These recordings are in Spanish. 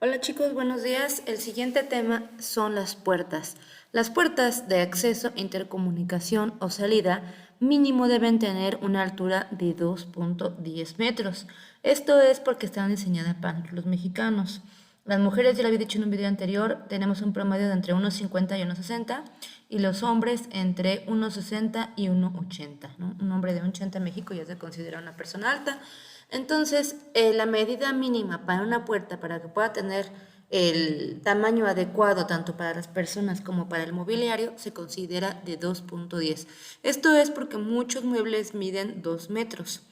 Hola chicos, buenos días. El siguiente tema son las puertas. Las puertas de acceso, intercomunicación o salida mínimo deben tener una altura de 2.10 metros. Esto es porque están diseñadas para los mexicanos. Las mujeres, ya lo había dicho en un video anterior, tenemos un promedio de entre 1,50 y 1,60 y los hombres entre 1,60 y 1,80, ¿no? Un hombre de 1,80 en México ya se considera una persona alta. Entonces, la medida mínima para una puerta para que pueda tener el tamaño adecuado tanto para las personas como para el mobiliario se considera de 2.10. Esto es porque muchos muebles miden 2 metros.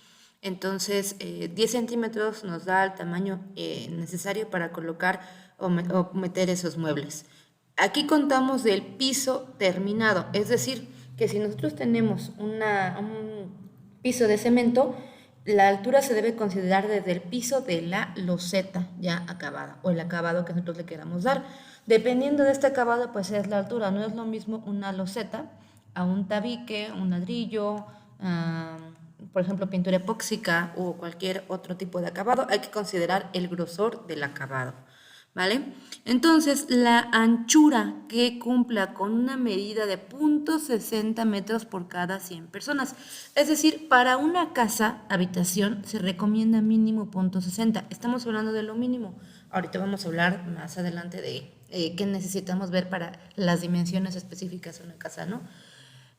Entonces, 10 centímetros nos da el tamaño necesario para colocar o meter esos muebles. Aquí contamos del piso terminado, es decir, que si nosotros tenemos un piso de cemento, la altura se debe considerar desde el piso de la loseta ya acabada o el acabado que nosotros le queramos dar. Dependiendo de este acabado, pues es la altura. No es lo mismo una loseta a un tabique, un ladrillo, por ejemplo, pintura epóxica o cualquier otro tipo de acabado. Hay que considerar el grosor del acabado. ¿Vale? Entonces, la anchura que cumpla con una medida de 0.60 metros por cada 100 personas. Es decir, para una casa, habitación, se recomienda mínimo 0.60. Estamos hablando de lo mínimo. Ahorita vamos a hablar más adelante de qué necesitamos ver para las dimensiones específicas de una casa, ¿no?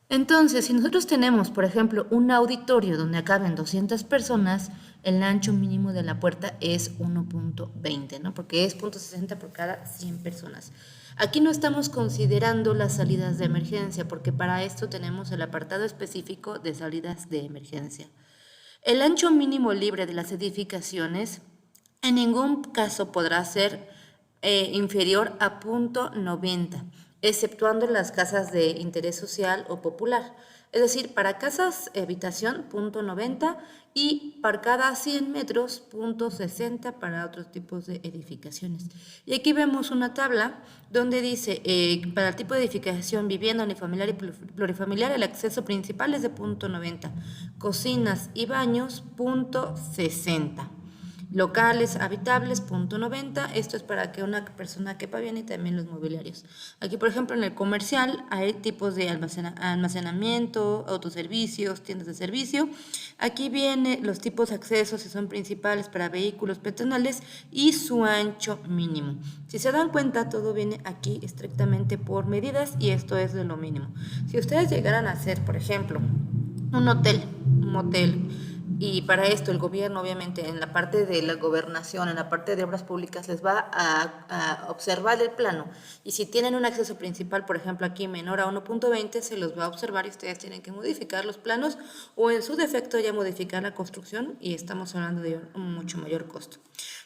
Entonces, si nosotros tenemos, por ejemplo, un auditorio donde acaben 200 personas, el ancho mínimo de la puerta es 1.20, ¿no? Porque es 0.60 por cada 100 personas. Aquí no estamos considerando las salidas de emergencia, porque para esto tenemos el apartado específico de salidas de emergencia. El ancho mínimo libre de las edificaciones en ningún caso podrá ser inferior a 0.90, exceptuando las casas de interés social o popular. Es decir, para casas habitación 0.90 y para cada 100 metros 0.60 para otros tipos de edificaciones. Y aquí vemos una tabla donde dice, para el tipo de edificación, vivienda unifamiliar y plurifamiliar, el acceso principal es de 0.90, cocinas y baños 0.60. Locales habitables, 0.90. Esto es para que una persona quepa bien y también los mobiliarios. Aquí, por ejemplo, en el comercial hay tipos de almacenamiento, autoservicios, tiendas de servicio. Aquí vienen los tipos de accesos, si son principales para vehículos peatonales y su ancho mínimo. Si se dan cuenta, todo viene aquí estrictamente por medidas y esto es de lo mínimo. Si ustedes llegaran a hacer, por ejemplo, un motel, y para esto el gobierno, obviamente, en la parte de la gobernación, en la parte de obras públicas, les va a observar el plano. Y si tienen un acceso principal, por ejemplo, aquí menor a 1.20, se los va a observar y ustedes tienen que modificar los planos o en su defecto ya modificar la construcción y estamos hablando de un mucho mayor costo.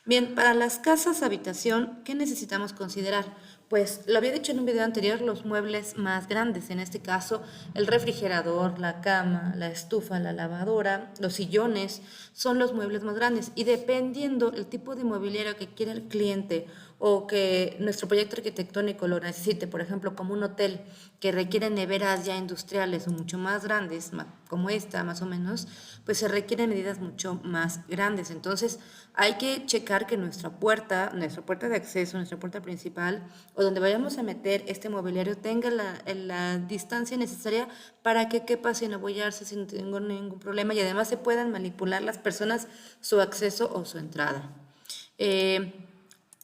Bien, para las casas habitación, ¿qué necesitamos considerar? Pues lo había dicho en un video anterior, los muebles más grandes, en este caso el refrigerador, la cama, la estufa, la lavadora, los sillones, son los muebles más grandes y dependiendo el tipo de mobiliario que quiera el cliente o que nuestro proyecto arquitectónico lo necesite, por ejemplo, como un hotel que requiere neveras ya industriales o mucho más grandes, como esta más o menos, pues se requieren medidas mucho más grandes. Entonces hay que checar que nuestra puerta de acceso, nuestra puerta principal o donde vayamos a meter este mobiliario tenga la distancia necesaria para que quepa sin abollarse, sin tener ningún problema y además se puedan manipular las personas su acceso o su entrada.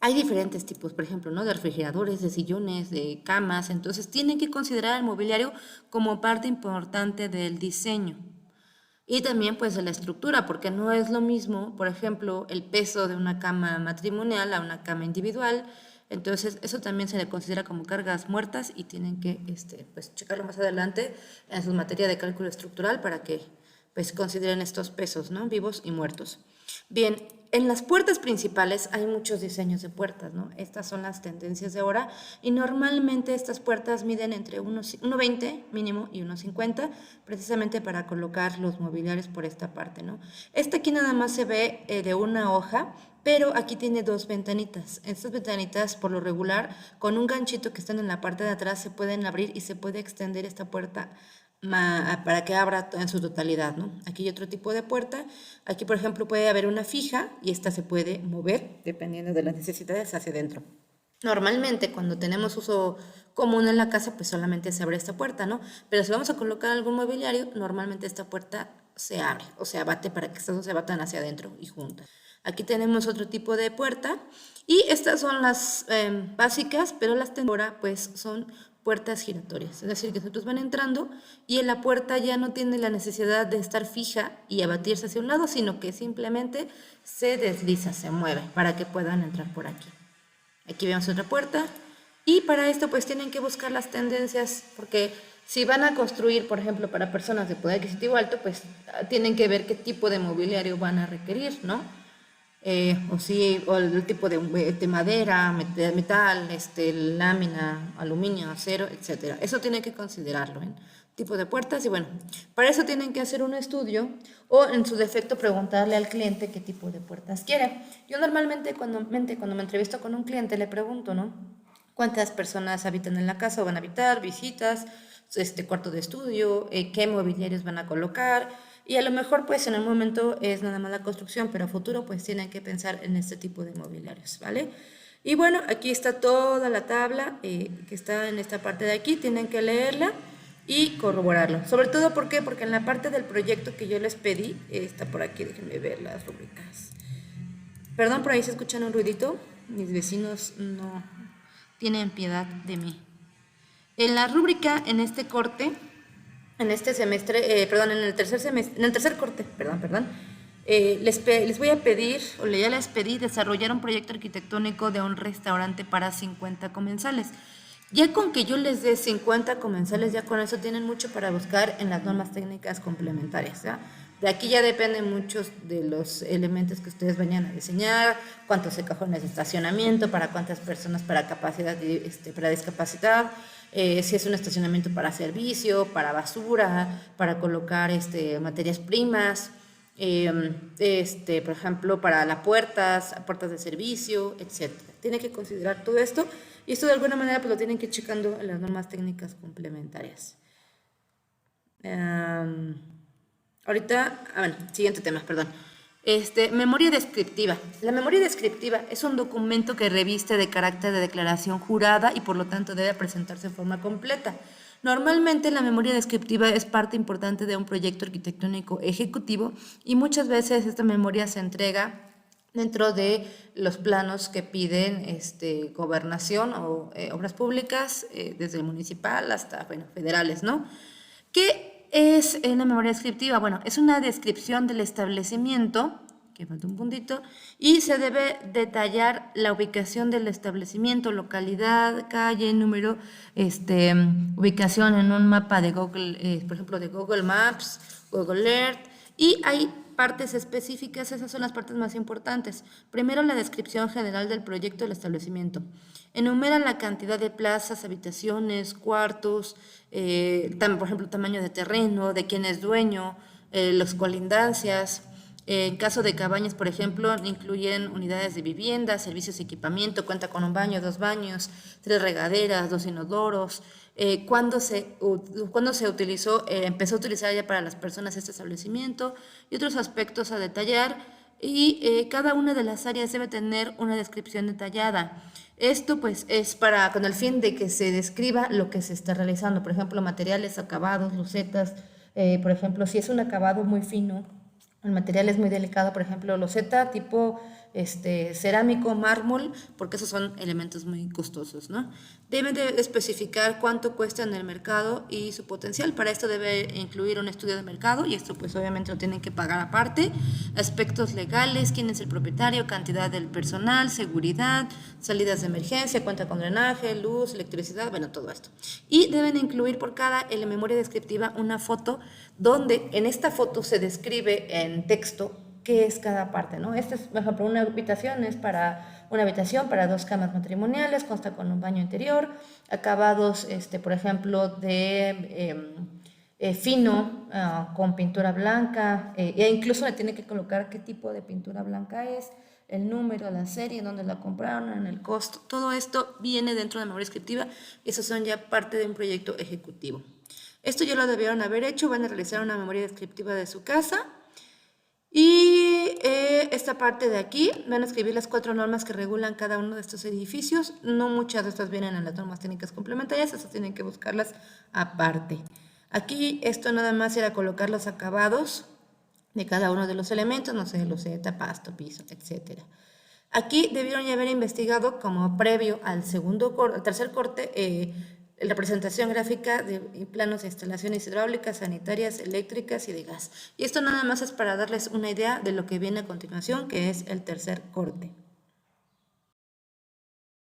Hay diferentes tipos, por ejemplo, ¿no? De refrigeradores, de sillones, de camas, entonces tienen que considerar el mobiliario como parte importante del diseño. Y también pues de la estructura, porque no es lo mismo, por ejemplo, el peso de una cama matrimonial a una cama individual. Entonces eso también se le considera como cargas muertas y tienen que pues, checarlo más adelante en su materia de cálculo estructural para que pues consideren estos pesos, ¿no? Vivos y muertos. Bien, en las puertas principales hay muchos diseños de puertas, ¿no? Estas son las tendencias de ahora y normalmente estas puertas miden entre 1,20 mínimo y 1,50 precisamente para colocar los mobiliarios por esta parte, ¿no? Esta aquí nada más se ve de una hoja, pero aquí tiene dos ventanitas. Estas ventanitas, por lo regular, con un ganchito que están en la parte de atrás, se pueden abrir y se puede extender esta puerta para que abra en su totalidad, ¿no? Aquí hay otro tipo de puerta. Aquí, por ejemplo, puede haber una fija y esta se puede mover dependiendo de las necesidades hacia adentro. Normalmente cuando tenemos uso común en la casa, pues solamente se abre esta puerta, ¿no? Pero si vamos a colocar algún mobiliario, normalmente esta puerta se abre o se abate para que estas dos se batan hacia adentro y juntas. Aquí tenemos otro tipo de puerta y estas son las básicas, pero las ahora pues son puertas giratorias, es decir, que nosotros van entrando y en la puerta ya no tiene la necesidad de estar fija y abatirse hacia un lado, sino que simplemente se desliza, se mueve para que puedan entrar por aquí. Aquí vemos otra puerta y para esto pues tienen que buscar las tendencias porque si van a construir, por ejemplo, para personas de poder adquisitivo alto, pues tienen que ver qué tipo de mobiliario van a requerir, ¿no? O el tipo de madera, metal, lámina, aluminio, acero, etcétera. Eso tienen que considerarlo, ¿eh? Tipo de puertas y bueno, para eso tienen que hacer un estudio o en su defecto preguntarle al cliente qué tipo de puertas quiere. Yo normalmente cuando me entrevisto con un cliente le pregunto, ¿no? ¿Cuántas personas habitan en la casa o van a habitar? Visitas, cuarto de estudio, qué mobiliarios van a colocar y a lo mejor pues en el momento es nada más la construcción, pero a futuro pues tienen que pensar en este tipo de mobiliarios, ¿vale? Y bueno, aquí está toda la tabla que está en esta parte de aquí, tienen que leerla y corroborarlo. Sobre todo, ¿por qué? Porque en la parte del proyecto que yo les pedí, está por aquí, déjenme ver las rúbricas. Perdón, por ahí se escuchan un ruidito, mis vecinos no tienen piedad de mí. En la rúbrica, en este corte, en este semestre, perdón, en el tercer corte, perdón, les voy a pedir, o ya les pedí, desarrollar un proyecto arquitectónico de un restaurante para 50 comensales. Ya con que yo les dé 50 comensales, ya con eso tienen mucho para buscar en las normas técnicas complementarias, ¿ya? De aquí ya dependen muchos de los elementos que ustedes vayan a diseñar, cuántos cajones de estacionamiento, para cuántas personas, para capacidad, para discapacidad, si es un estacionamiento para servicio, para basura, para colocar materias primas, por ejemplo, para las puertas de servicio, etc. Tienen que considerar todo esto y esto de alguna manera pues lo tienen que ir checando en las normas técnicas complementarias. Ahorita, bueno, siguiente tema, perdón. Memoria descriptiva. La memoria descriptiva es un documento que reviste de carácter de declaración jurada y por lo tanto debe presentarse en forma completa. Normalmente la memoria descriptiva es parte importante de un proyecto arquitectónico ejecutivo y muchas veces esta memoria se entrega dentro de los planos que piden gobernación o obras públicas, desde el municipal hasta, bueno, federales, ¿no? ¿Qué es una memoria descriptiva? Bueno, es una descripción del establecimiento, que falta un puntito, y se debe detallar la ubicación del establecimiento, localidad, calle, número, ubicación en un mapa de Google, por ejemplo, de Google Maps, Google Earth, y hay partes específicas, esas son las partes más importantes. Primero, la descripción general del proyecto del establecimiento. Enumera la cantidad de plazas, habitaciones, cuartos, por ejemplo, tamaño de terreno, de quién es dueño, las colindancias. En caso de cabañas, por ejemplo, incluyen unidades de vivienda, servicios y equipamiento, cuenta con un baño, 2 baños, 3 regaderas, 2 inodoros. ¿Cuándo se utilizó, empezó a utilizar ya para las personas este establecimiento y otros aspectos a detallar? Y cada una de las áreas debe tener una descripción detallada. Esto pues es con el fin de que se describa lo que se está realizando, por ejemplo, materiales, acabados, losetas, por ejemplo, si es un acabado muy fino, el material es muy delicado, por ejemplo, loseta tipo cerámico, mármol, porque esos son elementos muy costosos, ¿no? Deben de especificar cuánto cuesta en el mercado y su potencial. Para esto debe incluir un estudio de mercado y esto pues obviamente lo tienen que pagar aparte. Aspectos legales, quién es el propietario, cantidad del personal, seguridad, salidas de emergencia, cuenta con drenaje, luz, electricidad, bueno, todo esto. Y deben incluir por cada memoria descriptiva una foto donde en esta foto se describe en texto qué es cada parte, ¿no? Esta es, por ejemplo, una habitación es para una habitación para 2 camas matrimoniales, consta con un baño interior, acabados, por ejemplo, de fino, con pintura blanca, e incluso le tiene que colocar qué tipo de pintura blanca es, el número, la serie, dónde la compraron, el costo, todo esto viene dentro de la memoria descriptiva y esos son ya parte de un proyecto ejecutivo. Esto ya lo debieron haber hecho, van a realizar una memoria descriptiva de su casa. Y esta parte de aquí van a escribir las 4 normas que regulan cada uno de estos edificios. No muchas de estas vienen en las normas técnicas complementarias, estas tienen que buscarlas aparte. Aquí esto nada más era colocar los acabados de cada uno de los elementos, no sé, loseta, pasto, piso, etc. Aquí debieron ya haber investigado como previo al tercer corte, la presentación gráfica de planos de instalaciones hidráulicas, sanitarias, eléctricas y de gas. Y esto nada más es para darles una idea de lo que viene a continuación, que es el tercer corte.